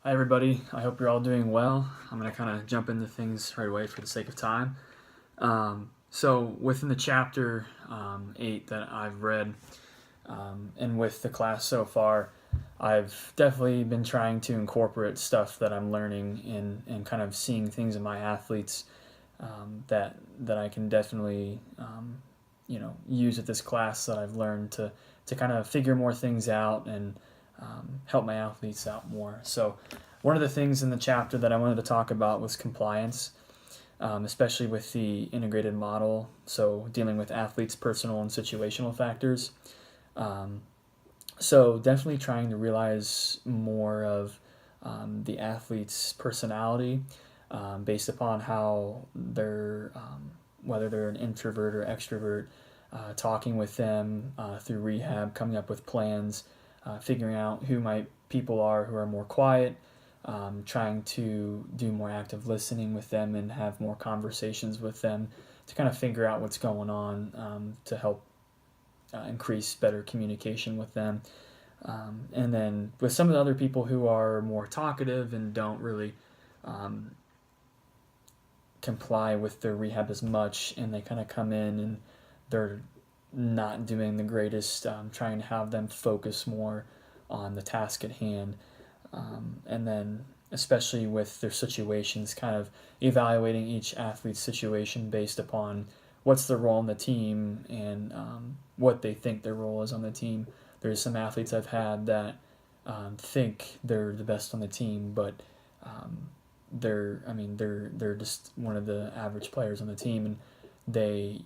Hi, everybody. I hope you're all doing well. I'm going to kind of jump into things right away for the sake of time. So, within the chapter 8 that I've read, and with the class so far, I've definitely been trying to incorporate stuff that I'm learning and kind of seeing things in my athletes that I can definitely use at this class that I've learned to kind of figure more things out and help my athletes out more. So one of the things in the chapter that I wanted to talk about was compliance, especially with the integrated model. So dealing with athletes' personal and situational factors. Um, so definitely trying to realize more of the athlete's personality based upon how they're, whether they're an introvert or extrovert, talking with them through rehab, coming up with plans, figuring out who my people are who are more quiet, trying to do more active listening with them and have more conversations with them to kind of figure out what's going on to help increase better communication with them. And then with some of the other people who are more talkative and don't really um, comply with their rehab as much, and they kind of come in and they're not doing the greatest, trying to have them focus more on the task at hand. And then, especially with their situations, kind of evaluating each athlete's situation based upon what's their role in the team and what they think their role is on the team. There's some athletes I've had that think they're the best on the team, but um, they're just one of the average players on the team, and they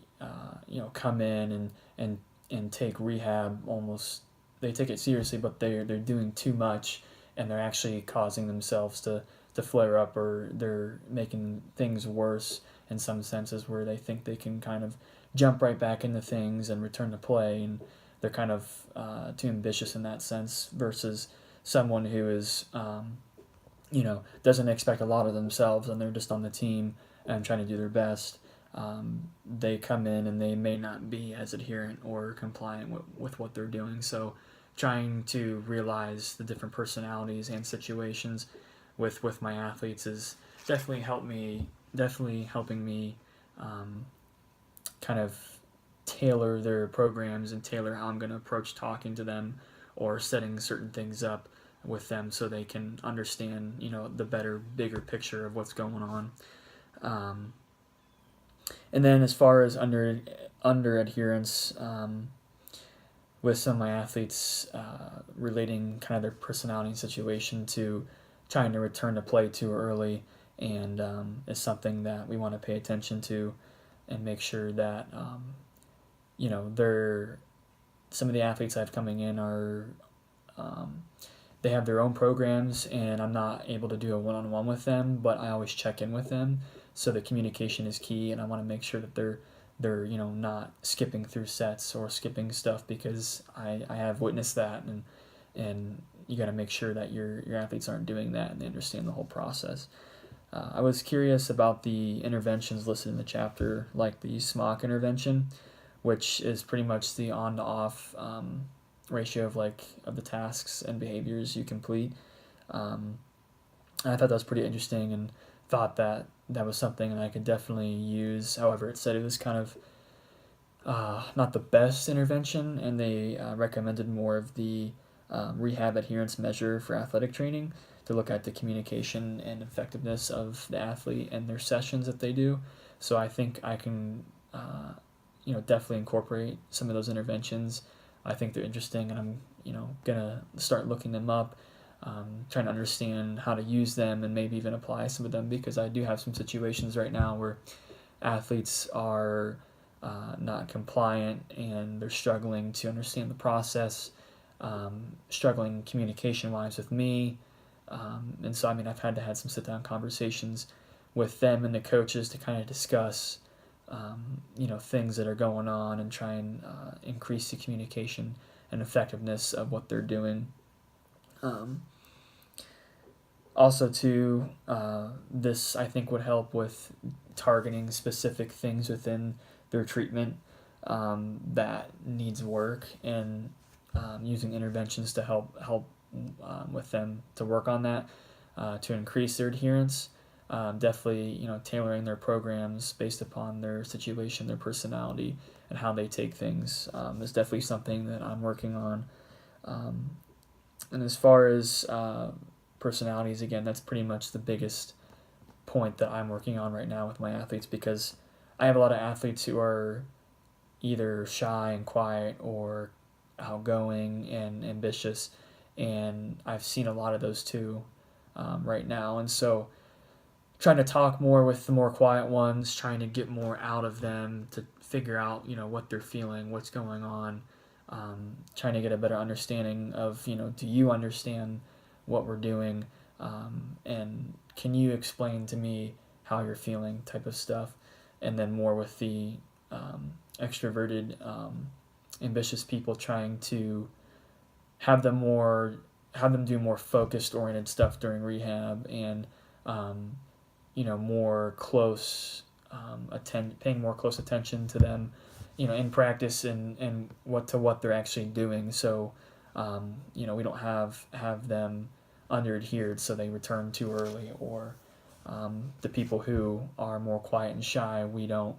come in and take rehab almost. They take it seriously, but they're doing too much, and they're actually causing themselves to flare up, or they're making things worse in some senses where they think they can kind of jump right back into things and return to play, and they're kind of too ambitious in that sense versus someone who is doesn't expect a lot of themselves and they're just on the team and trying to do their best. They come in and they may not be as adherent or compliant with what they're doing. So, trying to realize the different personalities and situations with my athletes is definitely helping me um, kind of tailor their programs and tailor how I'm going to approach talking to them or setting certain things up with them so they can understand the better bigger picture of what's going on. um, and then as far as under adherence, with some of my athletes, relating kind of their personality and situation to trying to return to play too early, and is something that we want to pay attention to and make sure that they're some of the athletes I've coming in are um, they have their own programs, and I'm not able to do a one-on-one with them, but I always check in with them. So the communication is key, and I want to make sure that they're not skipping through sets or skipping stuff, because I have witnessed that, and you got to make sure that your athletes aren't doing that and they understand the whole process. I was curious about the interventions listed in the chapter, like the SMOC intervention, which is pretty much the on to off ratio of the tasks and behaviors you complete. Um, I thought that was pretty interesting, and thought that that was something that I could definitely use. However, it said it was kind of not the best intervention, and they recommended more of the rehab adherence measure for athletic training to look at the communication and effectiveness of the athlete and their sessions that they do. So I think I can, definitely incorporate some of those interventions. I think they're interesting, and I'm, gonna start looking them up, trying to understand how to use them and maybe even apply some of them, because I do have some situations right now where athletes are not compliant and they're struggling to understand the process, struggling communication wise with me. And so, I've had to have some sit down conversations with them and the coaches to kind of discuss, things that are going on and try and increase the communication and effectiveness of what they're doing. Um, Also, too, this I think would help with targeting specific things within their treatment that needs work, and using interventions to help with them to work on that. to increase their adherence. Definitely, tailoring their programs based upon their situation, their personality, and how they take things is definitely something that I'm working on. And as far as personalities, again, that's pretty much the biggest point that I'm working on right now with my athletes, because I have a lot of athletes who are either shy and quiet or outgoing and ambitious, and I've seen a lot of those too right now. And so trying to talk more with the more quiet ones, trying to get more out of them to figure out, what they're feeling, what's going on, trying to get a better understanding of, do you understand what we're doing, and can you explain to me how you're feeling, type of stuff. And then more with the extroverted, ambitious people, trying to have them do more focused oriented stuff during rehab, and more close paying more close attention to them, in practice, and what they're actually doing. So we don't have them under adhered so they return too early, or the people who are more quiet and shy, we don't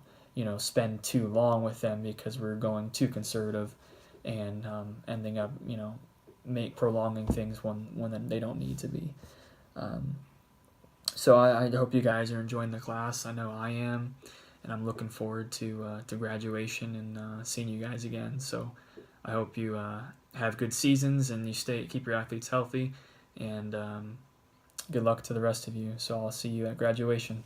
spend too long with them because we're going too conservative and ending up prolonging things when they don't need to be. So I hope you guys are enjoying the class. I know I am, and I'm looking forward to graduation and seeing you guys again. So I hope you have good seasons and you keep your athletes healthy, and good luck to the rest of you. So I'll see you at graduation.